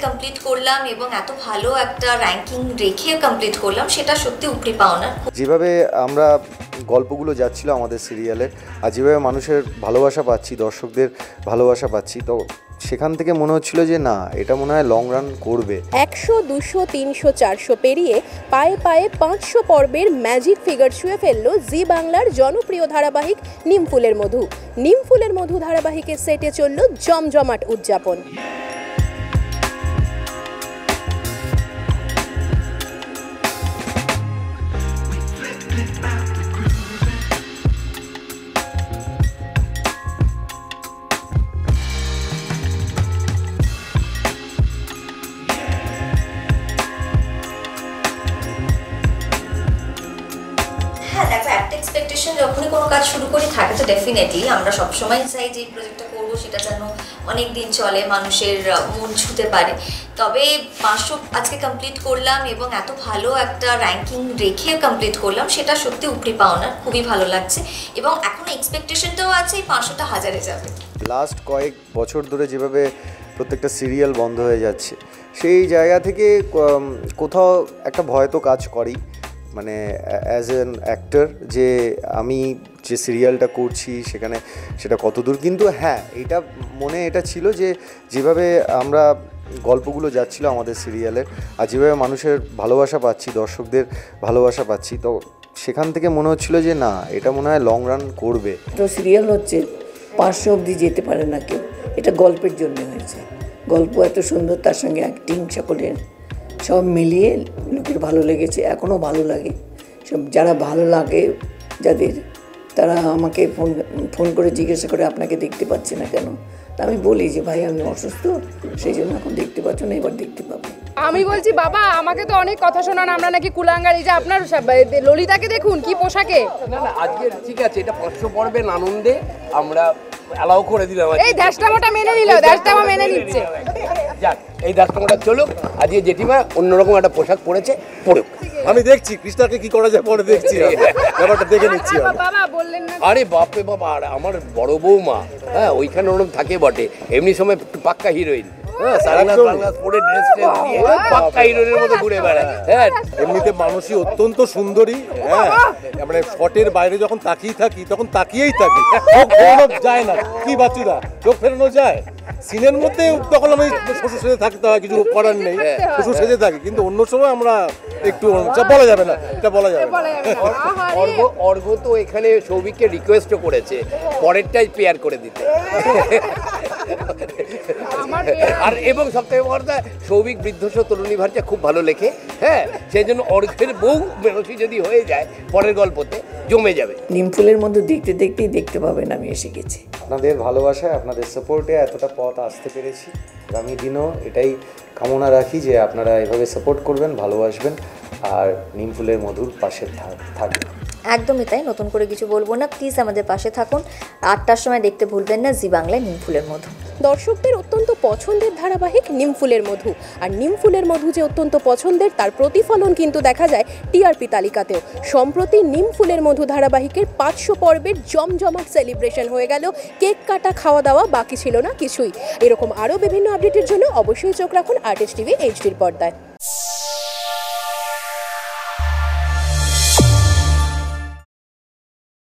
Complete করলাম এবং এত ভালো একটা র্যাঙ্কিং রেখে কমপ্লিট করলাম, সেটা সত্যি উপরি পাওনা। যেভাবে আমরা গল্পগুলো যাচ্ছিল আমাদের সিরিয়ালের, আর যেভাবে মানুষের ভালোবাসা পাচ্ছি, দর্শকদের ভালোবাসা পাচ্ছি, তো সেখান থেকে মনে হচ্ছিল যে না, এটা মনে হয় লং রান করবে। 100, 200, 300, 400 পেরিয়ে পায়ে পায়ে 500 পর্বের ম্যাজিক ফিগার ছুঁয়ে ফেলল জি বাংলার জনপ্রিয় ধারাবাহিক নিমফুলের মধু। নিমফুলের মধু ধারাবাহিকের সেটে চলল জমজমাট উদযাপন। এক্সপেকটেশন যখনই কোনো কাজ শুরু করি থাকে, তো ডেফিনেটলি আমরা সবসময় চাই যে প্রজেক্টটা করবো সেটা যেন অনেক দিন চলে, মানুষের মন ছুঁতে পারে। তবে 500 আজকে কমপ্লিট করলাম এবং এত ভালো একটা র্যাঙ্কিং রেখে কমপ্লিট করলাম, সেটা সত্যি উপরি পাওনা, খুবই ভালো লাগছে। এবং এখন এক্সপেকটেশনটাও আছে এই 500টা হাজারে যাবে। লাস্ট কয়েক বছর ধরে যেভাবে প্রত্যেকটা সিরিয়াল বন্ধ হয়ে যাচ্ছে, সেই জায়গা থেকে কোথাও একটা ভয় তো কাজ করেই, মানে অ্যাজ অ্যান অ্যাক্টর, যে আমি যে সিরিয়ালটা করছি সেখানে সেটা কতদূর। কিন্তু হ্যাঁ, এটা মনে এটা ছিল যে যেভাবে আমরা গল্পগুলো যাচ্ছিল আমাদের সিরিয়ালের, আর যেভাবে মানুষের ভালোবাসা পাচ্ছি, দর্শকদের ভালোবাসা পাচ্ছি, তো সেখান থেকে মনে হচ্ছিল যে না, এটা মনে হয় লং রান করবে। তো সিরিয়াল হচ্ছে 500 অবধি যেতে পারে না কেউ, এটা গল্পের জন্য হয়েছে। গল্প এত সুন্দর, তার সঙ্গে অ্যাক্টিং সকলের, সব মিলিয়ে লোকের ভালো লেগেছে, এখনও ভালো লাগে। সব যারা ভালো লাগে যাদের, তারা আমাকে ফোন করে জিজ্ঞাসা করে আপনাকে দেখতে পাচ্ছি না কেন। তা আমি বলি যে ভাই আমি অসুস্থ, সেই জন্য এখন দেখতে পাচ্ছ না, এবার দেখতে পাবে। আমি বলছি বাবা আমাকে তো অনেক কথা শোনান, আমরা নাকি কুলাঙ্গার। এই যে আপনার ললিতাকে দেখুন কি পোশাকে। না না, আজকে ঠিক আছে, এটা 500 পর্বের আনন্দে আমরা অ্যালাউ করে দিলাম। এই দাসটামাটা মেনে নিল, দাসটামা মেনে নিচ্ছে। যাক, এই দাসটামাটা চলুক। আজকে জেঠিমা অন্যরকম একটা পোশাক পরেছে, পড়ুক। আমি দেখছি কৃষ্ণাকে কি করা যায়, পরে দেখছি, ব্যাপারটা দেখে নিচ্ছি। বাবা বললেন না? আরে বাপরে বাবা, আর আমার বড় বৌমা, হ্যাঁ ওইখানে ওরকম থাকে বটে, এমনি সময় একটু পাক্কা হিরোইন, হ্যাঁ সানগ্লাস পরে ড্রেস দিয়ে পাক্কা হিরোইনের মতো ঘুরে বেড়ায়। হ্যাঁ এমনিতে মানুষই অত্যন্ত সুন্দরী, হ্যাঁ মানে শটের বাইরে যখন তাকিয়ে থাকি তখন তাকিয়েই থাকি, চোখ ফেরানো যায় না। কি বাচ্চুরা, চোখ ফেরানো যায়? সিনের মধ্যে তখন আমি শ্বশুর সেজে থাকতে হয়, কিছু করার নেই, শ্বশুর সেজে থাকি। কিন্তু অন্য সময় আমরা একটু বলা যাবে না, এটা বলা যাবে না। অর্ঘ তো এখানে সৌভিককে রিকোয়েস্টও করেছে পরেরটাই পেয়ার করে দিতে। আর এবং সবথেকে বড় কথা, সৌভিক বৃদ্ধ তরুণী ভাষা খুব ভালো লেখে, হ্যাঁ সেই জন্য অর্ঘের বউ বেরোসি যদি হয়ে যায় পরের গল্পতে জমে যাবে। নিমফুলের মধ্যে দেখতে দেখতেই দেখতে পাবেন আমি এসে গেছি। আপনাদের ভালোবাসায়, আপনাদের সাপোর্টে এতটা পথ আসতে পেরেছি। আগামী দিনও এটাই কামনা রাখি যে আপনারা এভাবে সাপোর্ট করবেন, ভালোবাসবেন, আর নিমফুলের মধুর পাশে থাকবেন। একদমই তাই, নতুন করে কিছু বলবো না, প্লিজ আমাদের পাশে থাকুন। 8টার সময় দেখতে ভুলবেন না জি বাংলায় নিমফুলের মধু। দর্শকদের অত্যন্ত পছন্দের ধারাবাহিক নিমফুলের মধু। আর নিমফুলের মধু যে অত্যন্ত পছন্দের, তার প্রতিফলন কিন্তু দেখা যায় টিআরপি তালিকাতেও। সম্প্রতি নিমফুলের মধু ধারাবাহিকের 500 পর্বের জমজমাট সেলিব্রেশন হয়ে গেল। কেক কাটা, খাওয়া দাওয়া, বাকি ছিল না কিছুই। এরকম আরও বিভিন্ন আপডেটের জন্য অবশ্যই চোখ রাখুন আর্টিস্ট টিভি এইচডির পর্দায়।